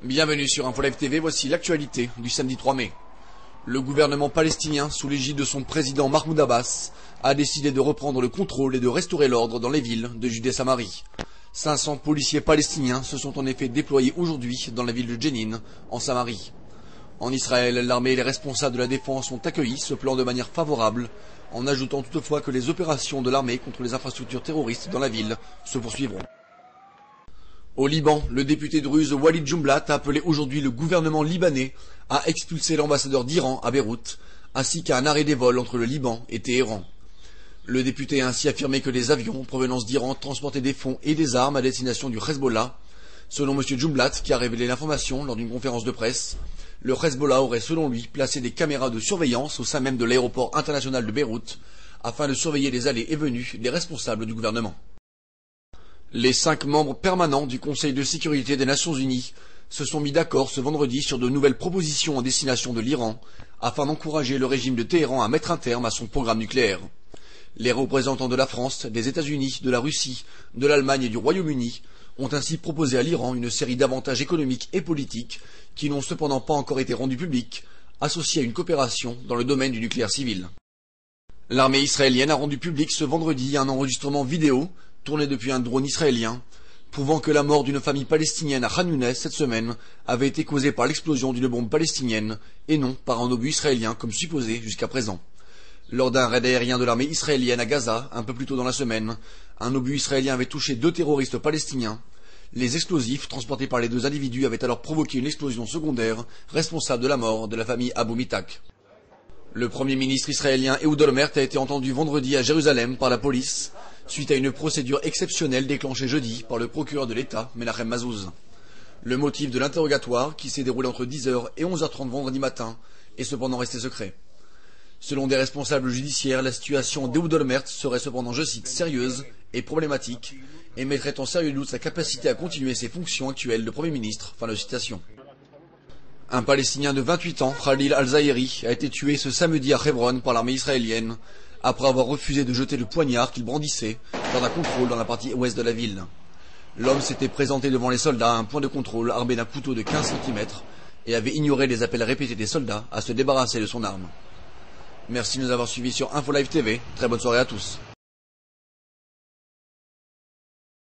Bienvenue sur InfoLive TV, voici l'actualité du samedi 3 mai. Le gouvernement palestinien, sous l'égide de son président Mahmoud Abbas, a décidé de reprendre le contrôle et de restaurer l'ordre dans les villes de Judée-Samarie. 500 policiers palestiniens se sont en effet déployés aujourd'hui dans la ville de Jenin, en Samarie. En Israël, l'armée et les responsables de la défense ont accueilli ce plan de manière favorable, en ajoutant toutefois que les opérations de l'armée contre les infrastructures terroristes dans la ville se poursuivront. Au Liban, le député druze Walid Jumblat a appelé aujourd'hui le gouvernement libanais à expulser l'ambassadeur d'Iran à Beyrouth, ainsi qu'à un arrêt des vols entre le Liban et Téhéran. Le député a ainsi affirmé que les avions en provenance d'Iran transportaient des fonds et des armes à destination du Hezbollah. Selon M. Jumblat, qui a révélé l'information lors d'une conférence de presse, le Hezbollah aurait selon lui placé des caméras de surveillance au sein même de l'aéroport international de Beyrouth, afin de surveiller les allées et venues des responsables du gouvernement. Les 5 membres permanents du Conseil de sécurité des Nations Unies se sont mis d'accord ce vendredi sur de nouvelles propositions en destination de l'Iran, afin d'encourager le régime de Téhéran à mettre un terme à son programme nucléaire. Les représentants de la France, des États-Unis, de la Russie, de l'Allemagne et du Royaume-Uni ont ainsi proposé à l'Iran une série d'avantages économiques et politiques qui n'ont cependant pas encore été rendus publics, associés à une coopération dans le domaine du nucléaire civil. L'armée israélienne a rendu public ce vendredi un enregistrement vidéo tourné depuis un drone israélien, prouvant que la mort d'une famille palestinienne à Khan Younes cette semaine avait été causée par l'explosion d'une bombe palestinienne et non par un obus israélien comme supposé jusqu'à présent. Lors d'un raid aérien de l'armée israélienne à Gaza, un peu plus tôt dans la semaine, un obus israélien avait touché 2 terroristes palestiniens. Les explosifs transportés par les 2 individus avaient alors provoqué une explosion secondaire responsable de la mort de la famille Abou Mitak. Le premier ministre israélien Ehud Olmert a été entendu vendredi à Jérusalem par la police, suite à une procédure exceptionnelle déclenchée jeudi par le procureur de l'État, Menachem Mazouz. Le motif de l'interrogatoire, qui s'est déroulé entre 10h et 11h30 vendredi matin, est cependant resté secret. Selon des responsables judiciaires, la situation d'Ehud Olmert serait cependant, je cite, sérieuse et problématique, et mettrait en sérieux doute sa capacité à continuer ses fonctions actuelles de Premier ministre. Fin de citation. Un Palestinien de 28 ans, Khalil Al-Zahiri, a été tué ce samedi à Hebron par l'armée israélienne, après avoir refusé de jeter le poignard qu'il brandissait lors d'un contrôle dans la partie ouest de la ville. L'homme s'était présenté devant les soldats à un point de contrôle armé d'un couteau de 15 cm et avait ignoré les appels répétés des soldats à se débarrasser de son arme. Merci de nous avoir suivis sur InfoLive TV. Très bonne soirée à tous.